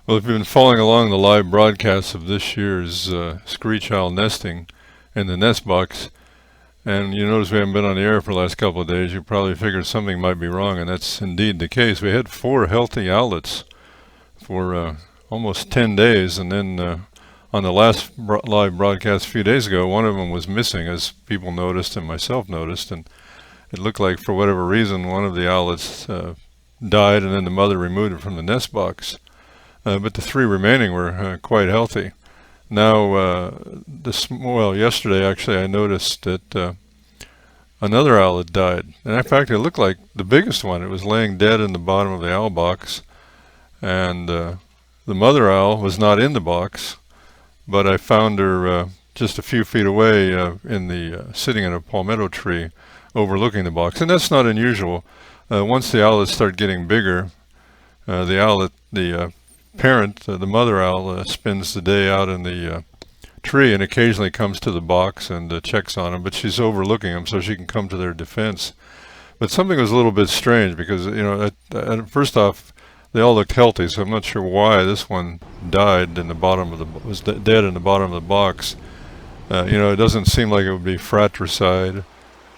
Well, if you've been following along the live broadcasts of this year's screech owl nesting in the nest box, and you notice we haven't been on the air for the last couple of days, you probably figured something might be wrong, and that's indeed the case. We had 4 healthy owlets for almost 10 days, and then on the last live broadcast a few days ago, one of them was missing, as people noticed and myself noticed, and it looked like for whatever reason one of the owlets died, and then the mother removed it from the nest box. But the 3 remaining were quite healthy. Now, yesterday actually, I noticed that another owlet died. And in fact, it looked like the biggest one. It was laying dead in the bottom of the owl box, and the mother owl was not in the box, but I found her just a few feet away sitting in a palmetto tree overlooking the box. And that's not unusual. Once the owlets start getting bigger, the parent, the mother owl, spends the day out in the tree and occasionally comes to the box and checks on them, but she's overlooking them so she can come to their defense. But something was a little bit strange because, first off, they all looked healthy, so I'm not sure why this one died in the bottom of dead in the bottom of the box. It doesn't seem like it would be fratricide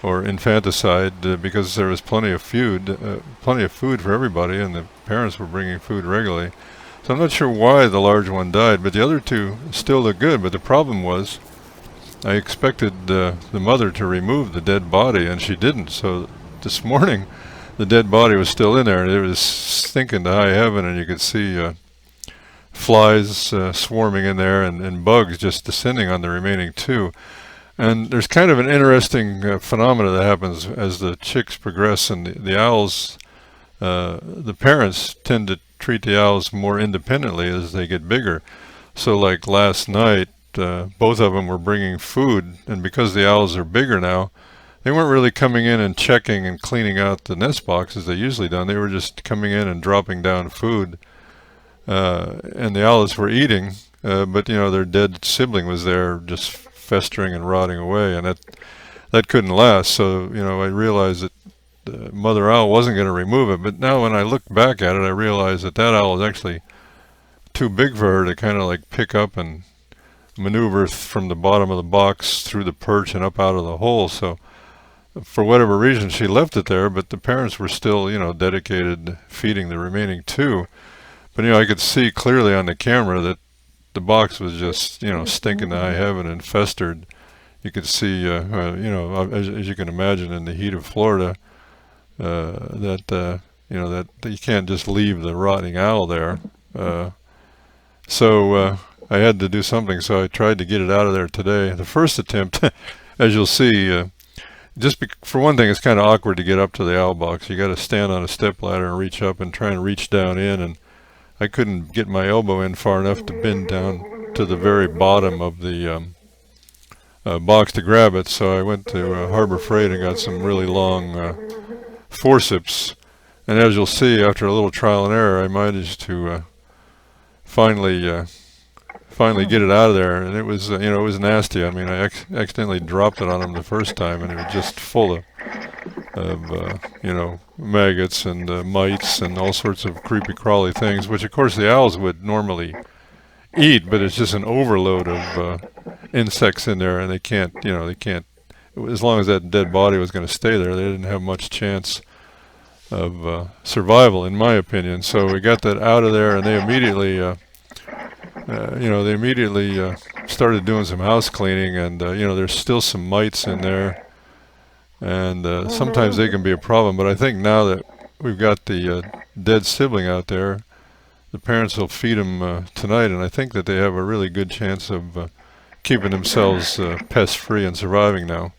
or infanticide because there was plenty of food for everybody, and the parents were bringing food regularly. So I'm not sure why the large one died, but the other 2 still look good. But the problem was I expected the mother to remove the dead body, and she didn't. So this morning the dead body was still in there, and it was stinking to high heaven, and you could see flies swarming in there and bugs just descending on the remaining 2. And there's kind of an interesting phenomena that happens as the chicks progress, and the owls, the parents tend to treat the owls more independently as they get bigger. So like last night, both of them were bringing food, and because the owls are bigger now, they weren't really coming in and checking and cleaning out the nest box as they usually done. They were just coming in and dropping down food, and the owlets were eating, but their dead sibling was there just festering and rotting away, and that couldn't last. So I realized that the mother owl wasn't going to remove it. But now when I look back at it, I realize that owl is actually too big for her to kind of like pick up and maneuver from the bottom of the box through the perch and up out of the hole. So for whatever reason, she left it there, but the parents were still, dedicated to feeding the remaining 2. But, I could see clearly on the camera that the box was just, stinking to high heaven and festered. You could see, as you can imagine in the heat of Florida, that you can't just leave the rotting owl there. So I had to do something, so I tried to get it out of there today. The first attempt, as you'll see, for one thing, it's kind of awkward to get up to the owl box. You got to stand on a step ladder and reach up and try and reach down in, and I couldn't get my elbow in far enough to bend down to the very bottom of the box to grab it. So I went to Harbor Freight and got some really long forceps, and as you'll see, after a little trial and error, I managed to finally get it out of there. And it was it was nasty. I mean, I accidentally dropped it on him the first time, and it was just full of maggots and mites and all sorts of creepy crawly things, which of course the owls would normally eat, but it's just an overload of insects in there, and they can't, as long as that dead body was going to stay there, they didn't have much chance of survival, in my opinion. So we got that out of there, and they immediately started doing some house cleaning, and there's still some mites in there, and sometimes they can be a problem. But I think now that we've got the dead sibling out there, the parents will feed them tonight, and I think that they have a really good chance of keeping themselves pest-free and surviving now.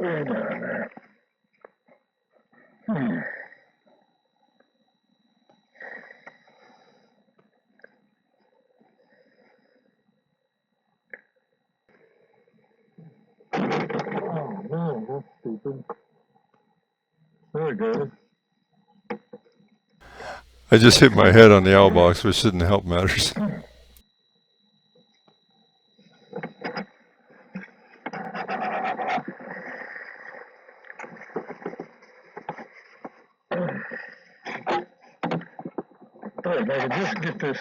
Way down there. Oh no, that's stupid. There it goes. I just hit my head on the owl box, which didn't help matters. If I could just get this.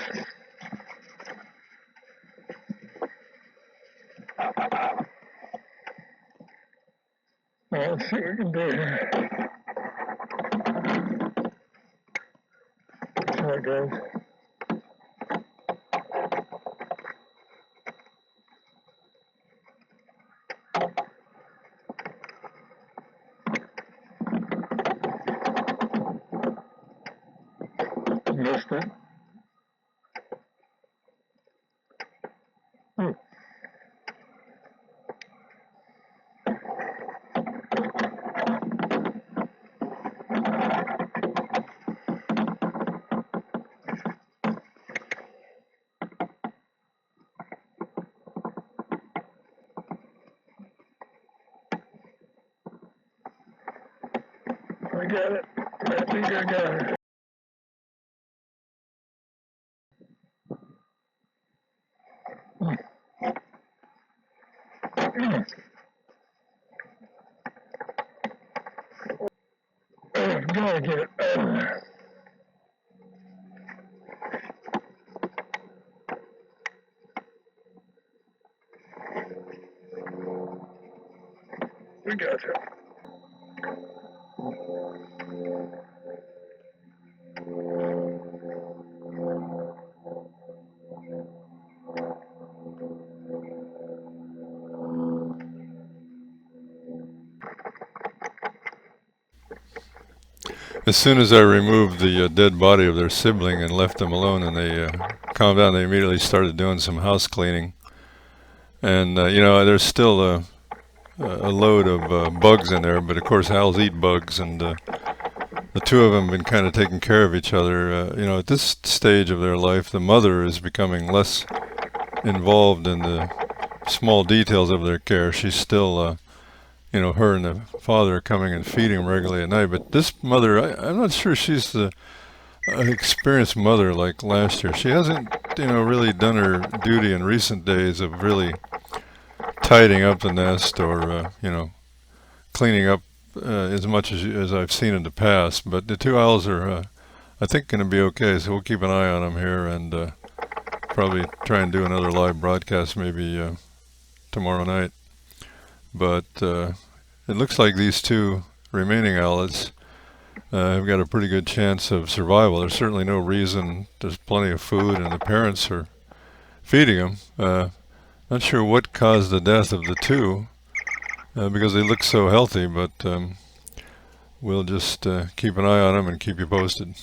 Well, let's see what we can do here. There it goes. Missed it. I got it. I think I got it. Gotta get it. We got you. As soon as I removed the dead body of their sibling and left them alone and they calmed down, they immediately started doing some house cleaning. And, there's still a load of bugs in there, but of course owls eat bugs, and the two of them have been kind of taking care of each other. At this stage of their life, the mother is becoming less involved in the small details of their care. She's still her and the father are coming and feeding them regularly at night. But this mother, I'm not sure she's the experienced mother like last year. She hasn't, really done her duty in recent days of really tidying up the nest or, cleaning up as much as I've seen in the past. But the two owls are, I think, going to be okay. So we'll keep an eye on them here and probably try and do another live broadcast maybe tomorrow night. But it looks like these two remaining owlets have got a pretty good chance of survival. There's certainly no reason. There's plenty of food, and the parents are feeding them. Not sure what caused the death of the two because they look so healthy, but we'll just keep an eye on them and keep you posted.